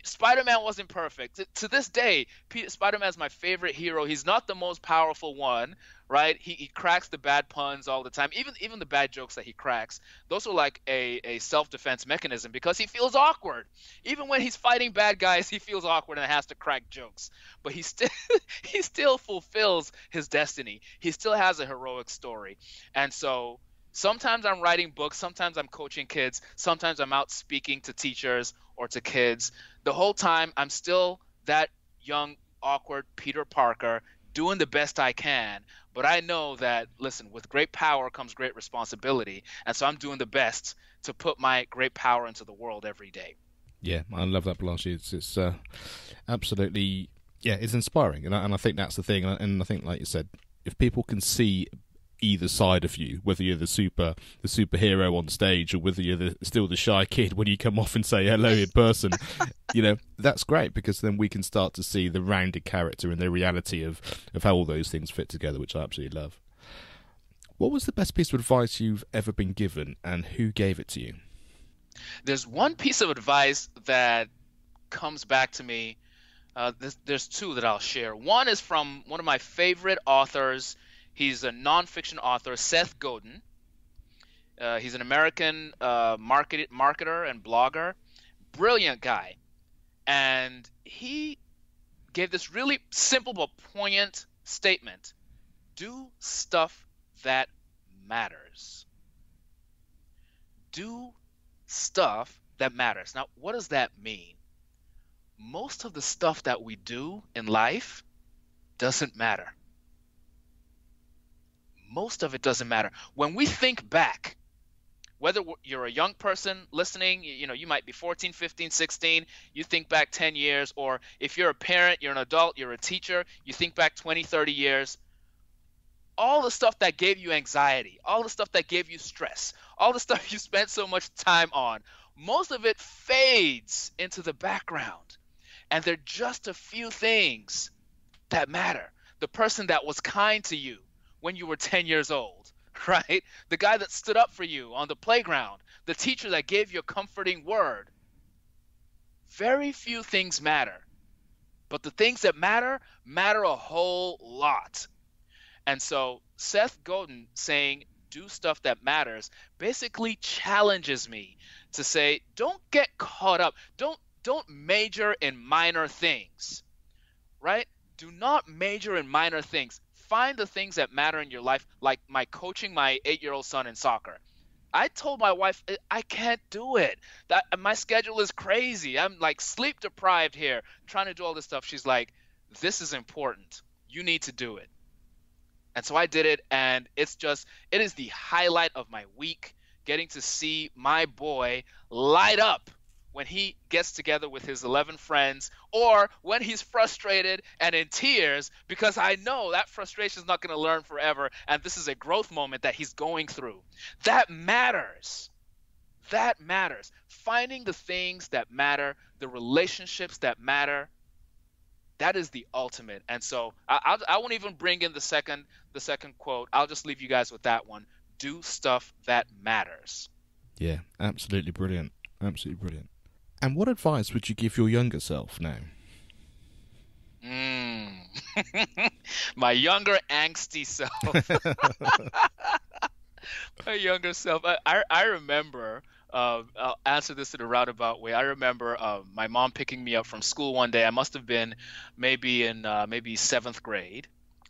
Spider-Man wasn't perfect. To this day, Spider-Man's my favorite hero. He's not the most powerful one, right? He cracks the bad puns all the time. Even the bad jokes that he cracks, those are like a self-defense mechanism because he feels awkward. Even when he's fighting bad guys, he feels awkward and has to crack jokes. But he still fulfills his destiny. He still has a heroic story. And so sometimes I'm writing books, sometimes I'm coaching kids, sometimes I'm out speaking to teachers or to kids. The whole time I'm still that young, awkward Peter Parker doing the best I can. But I know that, listen, with great power comes great responsibility. And so I'm doing the best to put my great power into the world every day. Yeah, I love that, Bolaji. It's absolutely, it's inspiring. And I think that's the thing. And I think, like you said, if people can see either side of you, whether you're the superhero on stage or whether you're still the shy kid when you come off and say hello in person. That's great, because then we can start to see the rounded character and the reality of how all those things fit together, which I absolutely love. What was the best piece of advice you've ever been given, and who gave it to you? There's one piece of advice that comes back to me. There's two that I'll share. One is from one of my favorite authors. He's a nonfiction author, Seth Godin. He's an American marketer and blogger. Brilliant guy. And he gave this really simple but poignant statement. Do stuff that matters. Do stuff that matters. Now, what does that mean? Most of the stuff that we do in life doesn't matter. Most of it doesn't matter. When we think back, whether you're a young person listening, you might be 14, 15, 16, you think back 10 years, or if you're a parent, you're an adult, you're a teacher, you think back 20, 30 years, all the stuff that gave you anxiety, all the stuff that gave you stress, all the stuff you spent so much time on, most of it fades into the background. And there are just a few things that matter. The person that was kind to you when you were 10 years old, right? The guy that stood up for you on the playground, the teacher that gave you a comforting word. Very few things matter. But the things that matter a whole lot. And so Seth Godin saying, do stuff that matters, basically challenges me to say, don't get caught up. Don't major in minor things, right? Do not major in minor things. Find the things that matter in your life, like my coaching my 8-year-old son in soccer. I told my wife, I can't do it. My schedule is crazy. I'm like sleep deprived here, trying to do all this stuff. She's like, this is important. You need to do it. And so I did it, and it is the highlight of my week, getting to see my boy light up when he gets together with his 11 friends, or when he's frustrated and in tears, because I know that frustration is not going to learn forever, and this is a growth moment that he's going through. That matters. That matters. Finding the things that matter, the relationships that matter, that is the ultimate. And so I won't even bring in the second quote. I'll just leave you guys with that one. Do stuff that matters. Yeah, absolutely brilliant. Absolutely brilliant. And what advice would you give your younger self now? My younger angsty self. My younger self. I remember, I'll answer this in a roundabout way. I remember my mom picking me up from school one day. I must have been maybe in maybe 7th grade.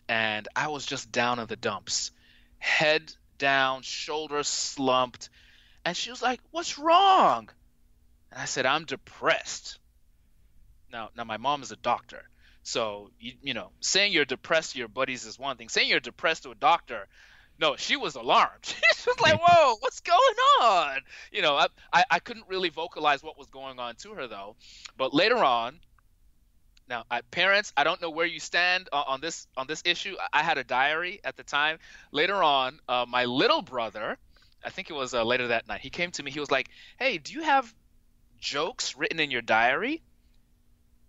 And I was just down in the dumps. Head down, shoulders slumped. And she was like, "What's wrong?" And I said, "I'm depressed." Now my mom is a doctor. So, saying you're depressed to your buddies is one thing. Saying you're depressed to a doctor, no, she was alarmed. She was like, "Whoa, what's going on?" I couldn't really vocalize what was going on to her, though. But later on, now, parents, I don't know where you stand on this issue. I had a diary at the time. Later on, my little brother, I think it was later that night, he came to me. He was like, "Hey, do you have jokes written in your diary?"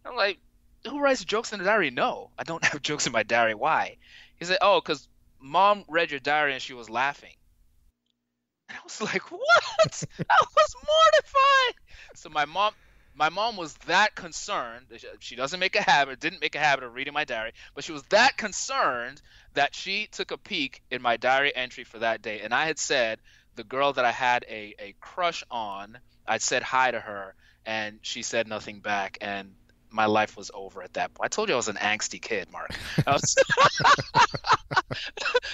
I'm like, "Who writes jokes in a diary?" "No, I don't have jokes in my diary." "Why?" He said, "Oh, because Mom read your diary and she was laughing." And I was like, "What?" I was mortified. So my mom was that concerned. She didn't make a habit of reading my diary, but she was that concerned that she took a peek in my diary entry for that day. And I had said the girl that I had a crush on, I'd said hi to her, and she said nothing back, and my life was over at that point. I told you I was an angsty kid, Mark.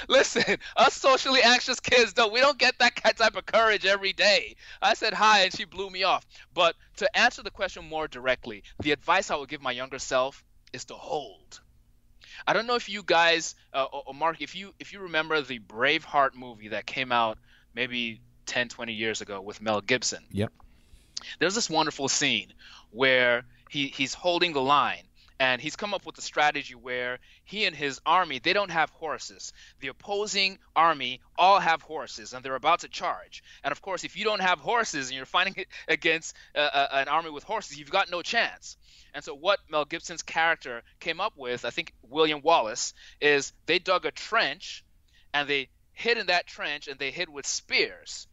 Listen, us socially anxious kids, we don't get that type of courage every day. I said hi, and she blew me off. But to answer the question more directly, the advice I would give my younger self is to hold. I don't know if you guys, or Mark, if you remember the Braveheart movie that came out maybe 10, 20 years ago with Mel Gibson. Yep. There's this wonderful scene where he's holding the line, And he's come up with a strategy where he and his army, they don't have horses. The opposing army all have horses, and they're about to charge. And of course, if you don't have horses and you're fighting against an army with horses, you've got no chance. And so what Mel Gibson's character came up with, I think William Wallace, is they dug a trench and they hid in that trench, and they hid with spears.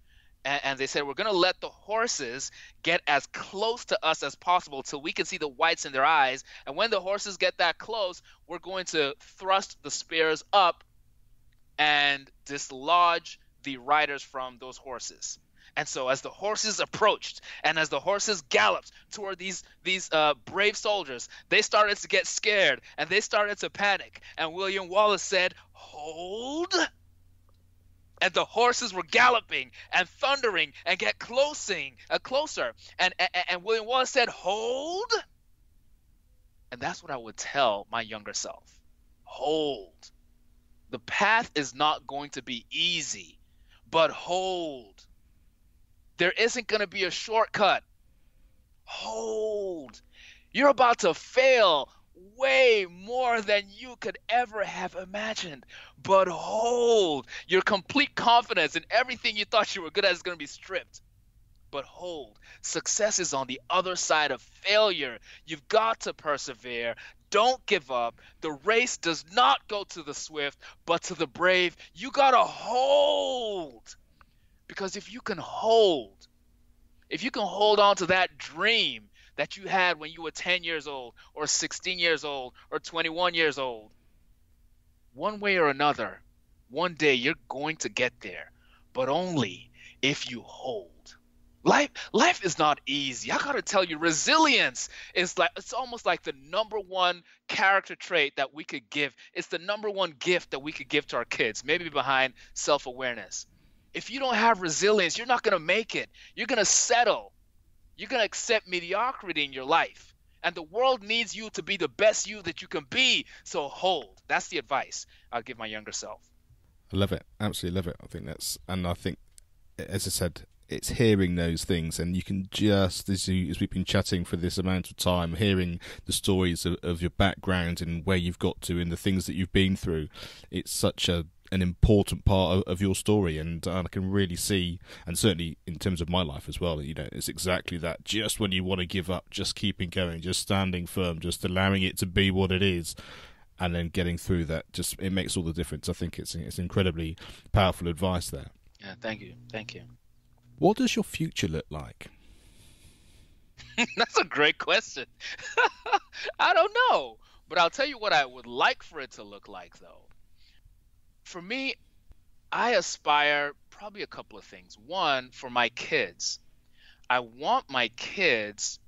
And they said, we're going to let the horses get as close to us as possible till we can see the whites in their eyes. And when the horses get that close, we're going to thrust the spears up and dislodge the riders from those horses. And so as the horses approached and as the horses galloped toward these brave soldiers, they started to get scared and they started to panic. And William Wallace said, hold. And the horses were galloping and thundering and get closer. And William Wallace said, hold. And that's what I would tell my younger self. Hold. The path is not going to be easy, but hold. There isn't going to be a shortcut. Hold. You're about to fail way more than you could ever have imagined. But hold. Your complete confidence in everything you thought you were good at is going to be stripped. But hold. Success is on the other side of failure. You've got to persevere. Don't give up. The race does not go to the swift, but to the brave. You got to hold. Because if you can hold on to that dream that you had when you were 10 years old or 16 years old or 21 years old, one way or another, one day you're going to get there, but only if you hold. Life is not easy. I gotta tell you, resilience is it's almost like the number one character trait that we could give. It's the number one gift that we could give to our kids, maybe behind self-awareness. If you don't have resilience, you're not gonna make it. You're gonna settle. You're gonna accept mediocrity in your life. And the world needs you to be the best you that you can be. So hold. That's the advice I'll give my younger self. I love it. Absolutely love it. I think as I said, it's hearing those things, and you can just, as we've been chatting for this amount of time, hearing the stories of your background and where you've got to and the things that you've been through. It's such an important part of your story, and I can really see, and certainly in terms of my life as well, it's exactly that. Just when you want to give up, just keeping going, just standing firm, just allowing it to be what it is, and then getting through that, it makes all the difference. I think it's incredibly powerful advice there. Yeah, thank you. What does your future look like? That's a great question. I don't know, but I'll tell you what I would like for it to look like, though. For me, I aspire probably a couple of things. One, for my kids. I want my kids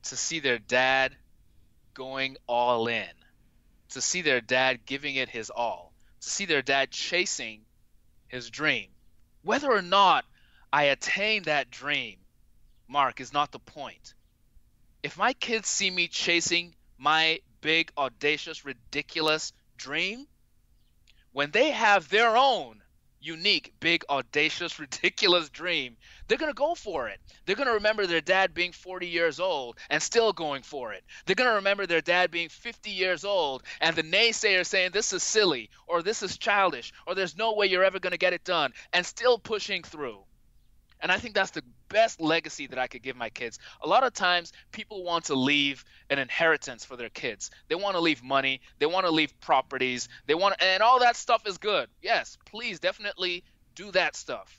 to see their dad going all in, to see their dad giving it his all, to see their dad chasing his dream. Whether or not I attain that dream, Mark, is not the point. If my kids see me chasing my big, audacious, ridiculous dream, when they have their own unique, big, audacious, ridiculous dream, they're going to go for it. They're going to remember their dad being 40 years old and still going for it. They're going to remember their dad being 50 years old and the naysayer saying this is silly or this is childish or there's no way you're ever going to get it done, and still pushing through. And I think that's the best legacy that I could give my kids. A lot of times people want to leave an inheritance for their kids. They want to leave money. They want to leave properties. And all that stuff is good. Yes, please definitely do that stuff.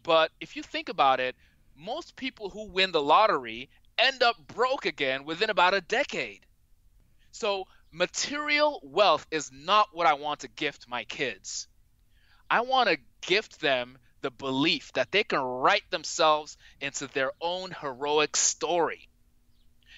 But if you think about it, most people who win the lottery end up broke again within about a decade. So material wealth is not what I want to gift my kids. I want to gift them the belief that they can write themselves into their own heroic story.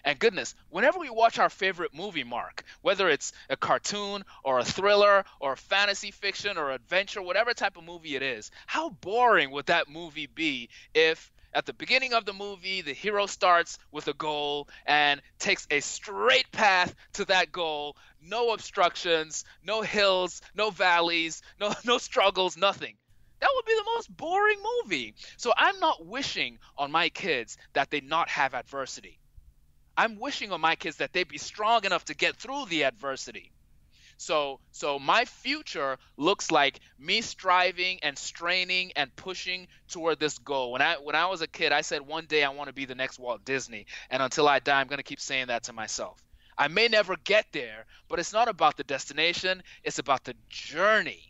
And goodness, whenever we watch our favorite movie, Mark, whether it's a cartoon or a thriller or a fantasy fiction or adventure, whatever type of movie it is, how boring would that movie be if at the beginning of the movie, the hero starts with a goal and takes a straight path to that goal, no obstructions, no hills, no valleys, no struggles, nothing. That would be the most boring movie. So I'm not wishing on my kids that they not have adversity. I'm wishing on my kids that they be strong enough to get through the adversity. So my future looks like me striving and straining and pushing toward this goal. When I was a kid, I said one day I want to be the next Walt Disney, and until I die, I'm going to keep saying that to myself. I may never get there, but it's not about the destination, it's about the journey.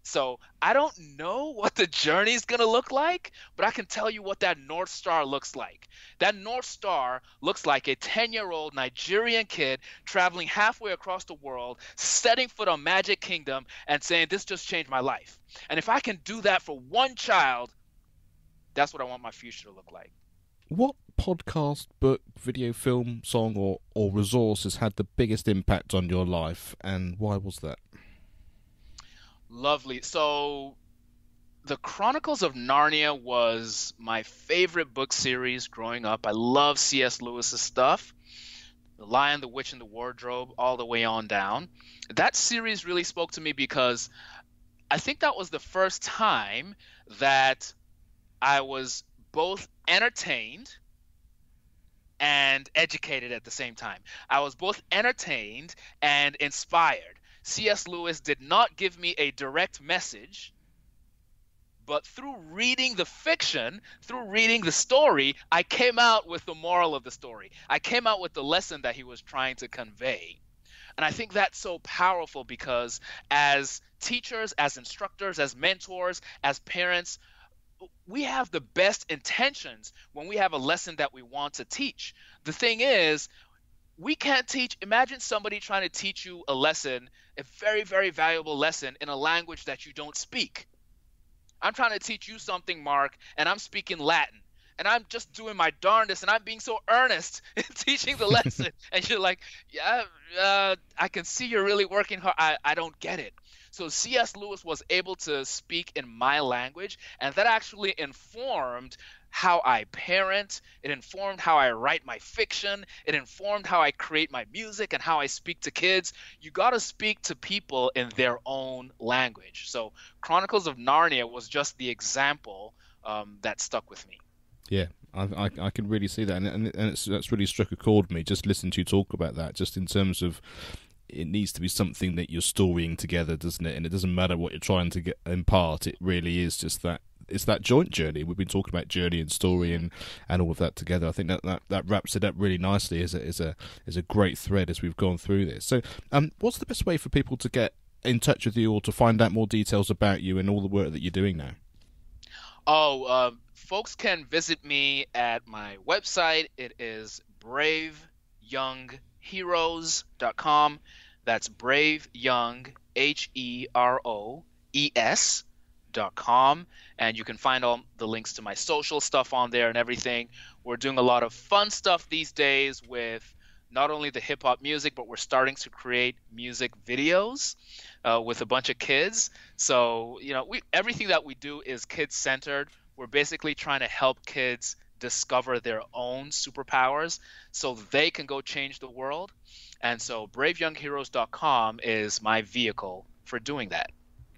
So I don't know what the journey is going to look like, but I can tell you what that North Star looks like. That North Star looks like a 10-year-old Nigerian kid traveling halfway across the world, setting foot on Magic Kingdom and saying, this just changed my life. And if I can do that for one child, that's what I want my future to look like. What podcast, book, video, film, song, or resource has had the biggest impact on your life, and why was that? Lovely. So The Chronicles of Narnia was my favorite book series growing up. I love C.S. Lewis's stuff. The Lion, the Witch, and the Wardrobe, all the way on down. That series really spoke to me because I think that was the first time that I was both entertained and educated at the same time. I was both entertained and inspired. C.S. Lewis did not give me a direct message, but through reading the fiction, through reading the story, I came out with the moral of the story. I came out with the lesson that he was trying to convey. And I think that's so powerful because as teachers, as instructors, as mentors, as parents, we have the best intentions when we have a lesson that we want to teach. The thing is, we can't teach. Imagine somebody trying to teach you a lesson, a very, very valuable lesson in a language that you don't speak. I'm trying to teach you something, Mark, and I'm speaking Latin. And I'm just doing my darndest, and I'm being so earnest in teaching the lesson. And you're like, yeah, I can see you're really working hard. I don't get it. So C.S. Lewis was able to speak in my language, and that actually informed how I parent. It informed how I write my fiction. It informed how I create my music and how I speak to kids. You got to speak to people in their own language. So Chronicles of Narnia was just the example that stuck with me. Yeah, I can really see that, and that's really struck a chord with me, just listening to you talk about that, just in terms of it needs to be something that you're storying together, doesn't it? And it doesn't matter what you're trying to impart, it really is just that. It's that joint journey. We've been talking about journey and story and all of that together. I think that wraps it up really nicely as a great thread as we've gone through this. So what's the best way for people to get in touch with you or to find out more details about you and all the work that you're doing now? Folks can visit me at my website. It is braveyoungheroes.com. That's braveyoung, HEROES.com. And you can find all the links to my social stuff on there and everything. We're doing a lot of fun stuff these days with not only the hip hop music, but we're starting to create music videos with a bunch of kids. So, everything that we do is kid centered. We're basically trying to help kids discover their own superpowers so they can go change the world. And so braveyoungheroes.com is my vehicle for doing that.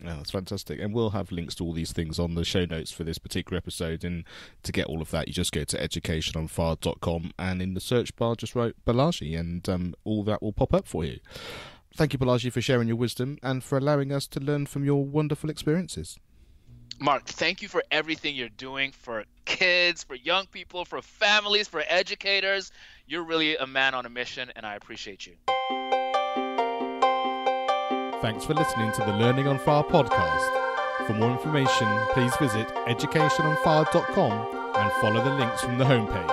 Yeah, that's fantastic. And we'll have links to all these things on the show notes for this particular episode. And to get all of that, you just go to educationonfire.com and in the search bar, just write Bolaji and all that will pop up for you. Thank you, Bolaji, for sharing your wisdom and for allowing us to learn from your wonderful experiences. Mark, thank you for everything you're doing for kids, for young people, for families, for educators. You're really a man on a mission, and I appreciate you. Thanks for listening to the Learning on Fire podcast. For more information, please visit educationonfire.com and follow the links from the homepage.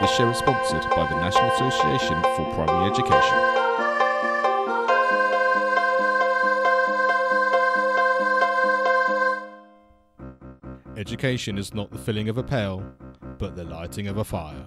This show is sponsored by the National Association for Primary Education. Education is not the filling of a pail, but the lighting of a fire.